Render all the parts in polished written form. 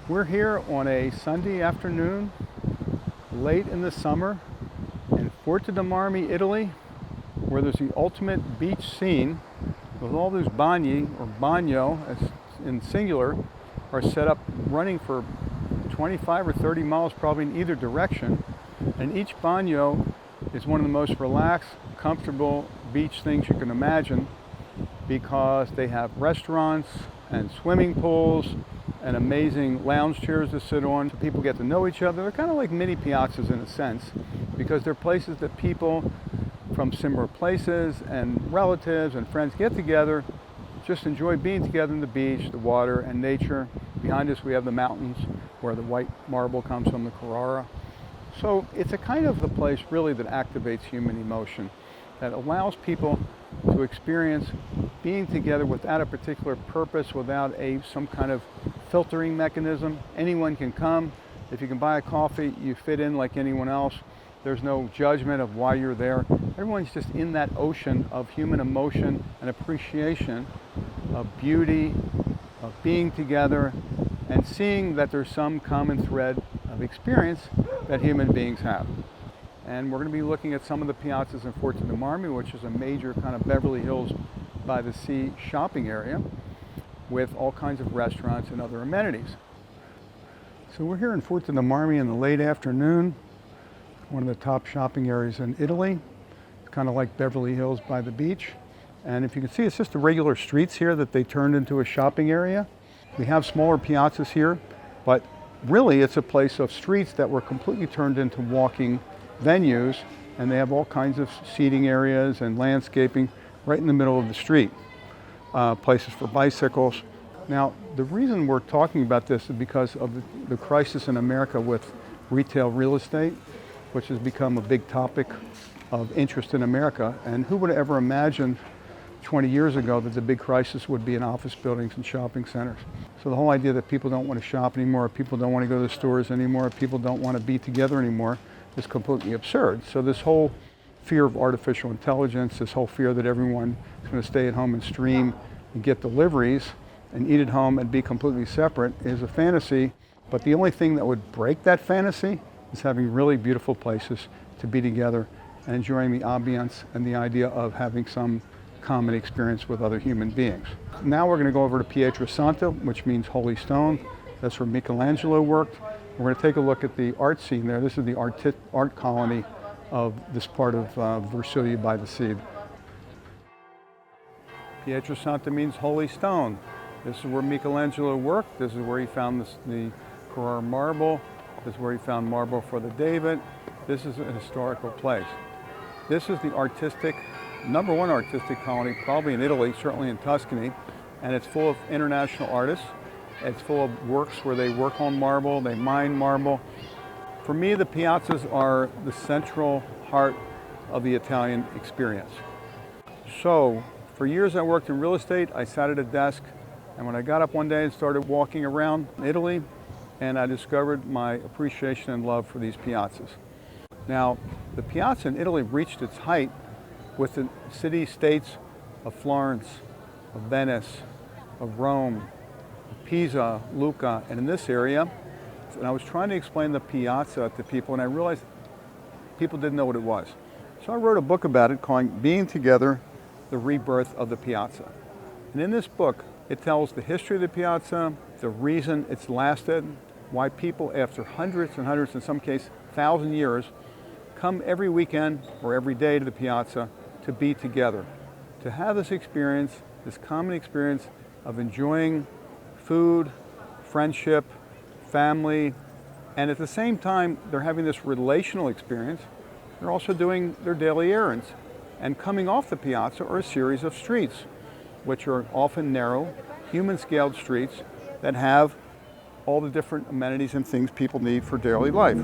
We're here on a Sunday afternoon, late in the summer, in Forte dei Marmi, Italy, where there's the ultimate beach scene with all those bagni, or bagno, as in singular, are set up running for 25 or 30 miles probably in either direction. And each bagno is one of the most relaxed, comfortable beach things you can imagine, because they have restaurants and swimming pools and amazing lounge chairs to sit on. So people get to know each other. They're kind of like mini piazzas in a sense, because they're places that people from similar places and relatives and friends get together, just enjoy being together on the beach, the water, and nature. Behind us we have the mountains where the white marble comes from the Carrara. So it's a kind of the place really that activates human emotion, that allows people to experience being together without a particular purpose, without some kind of filtering mechanism. Anyone can come. If you can buy a coffee, you fit in like anyone else. There's no judgment of why you're there. Everyone's just in that ocean of human emotion and appreciation of beauty, of being together, and seeing that there's some common thread of experience that human beings have. And we're going to be looking at some of the piazzas in Forte dei Marmi, which is a major kind of Beverly Hills by the sea shopping area with all kinds of restaurants and other amenities. So we're here in Forte dei Marmi in the late afternoon, one of the top shopping areas in Italy. It's kind of like Beverly Hills by the beach. And if you can see, it's just the regular streets here that they turned into a shopping area. We have smaller piazzas here, but really it's a place of streets that were completely turned into walking venues, and they have all kinds of seating areas and landscaping right in the middle of the street. Places for bicycles. Now, the reason we're talking about this is because of the crisis in America with retail real estate, which has become a big topic of interest in America. And who would have ever imagined 20 years ago that the big crisis would be in office buildings and shopping centers? So the whole idea that people don't want to shop anymore, people don't want to go to the stores anymore, people don't want to be together anymore is completely absurd. So this whole fear of artificial intelligence, this whole fear that everyone is going to stay at home and stream and get deliveries and eat at home and be completely separate is a fantasy. But the only thing that would break that fantasy is having really beautiful places to be together and enjoying the ambience and the idea of having some common experience with other human beings. Now we're going to go over to Piazza, which means Holy Stone. That's where Michelangelo worked. We're going to take a look at the art scene there. This is the art colony of this part of Versilia by the sea. Piazza means Holy Stone. This is where Michelangelo worked. This is where he found the Carrara marble. This is where he found marble for the David. This is a historical place. This is the number one artistic colony, probably in Italy, certainly in Tuscany, and it's full of international artists. It's full of works where they work on marble, they mine marble. For me, the piazzas are the central heart of the Italian experience. So, for years I worked in real estate. I sat at a desk, and when I got up one day and started walking around Italy, and I discovered my appreciation and love for these piazzas. Now, the piazza in Italy reached its height with the city-states of Florence, of Venice, of Rome, Pisa, Lucca, and in this area. And I was trying to explain the piazza to people, and I realized people didn't know what it was. So I wrote a book about it called Being Together, the Rebirth of the Piazza. And in this book, it tells the history of the piazza, the reason it's lasted, why people after hundreds and hundreds, in some cases 1,000 years, come every weekend or every day to the piazza to be together, to have this experience, this common experience of enjoying food, friendship, family, and at the same time they're having this relational experience. They're also doing their daily errands. And coming off the piazza are a series of streets, which are often narrow, human-scaled streets that have all the different amenities and things people need for daily life.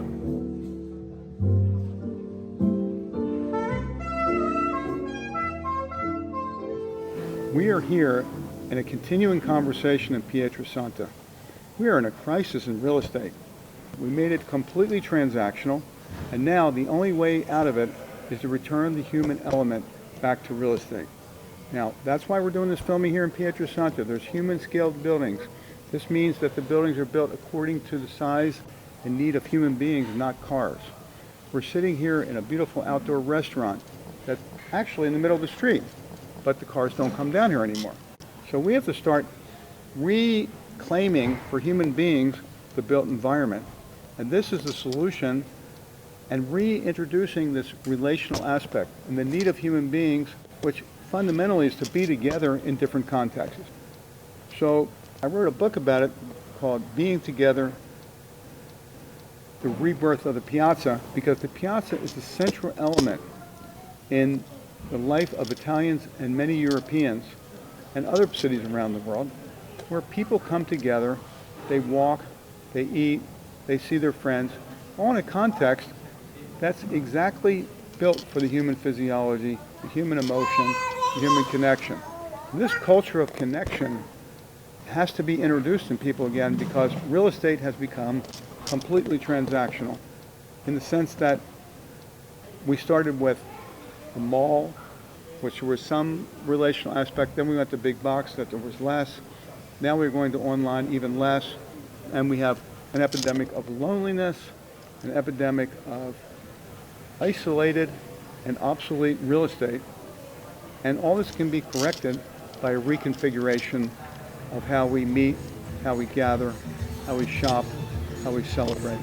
We are here in a continuing conversation in Piazza. We are in a crisis in real estate. We made it completely transactional, and now the only way out of it is to return the human element back to real estate. Now, that's why we're doing this filming here in Piazza. There's human-scaled buildings This means that the buildings are built according to the size and need of human beings, not cars. We're sitting here in a beautiful outdoor restaurant that's actually in the middle of the street, but the cars don't come down here anymore. So we have to start reclaiming for human beings the built environment. And this is the solution, and reintroducing this relational aspect and the need of human beings, which fundamentally is to be together in different contexts. So I wrote a book about it called Being Together, the Rebirth of the Piazza, because the Piazza is the central element in the life of Italians and many Europeans and other cities around the world, where people come together, they walk, they eat, they see their friends, all in a context that's exactly built for the human physiology, the human emotion, the human connection. And this culture of connection has to be introduced in people again, because real estate has become completely transactional, in the sense that we started with a mall, which there was some relational aspect, then we went to big box, that there was less. Now we're going to online, even less, and we have an epidemic of loneliness, an epidemic of isolated and obsolete real estate, and all this can be corrected by a reconfiguration of how we meet, how we gather, how we shop, how we celebrate.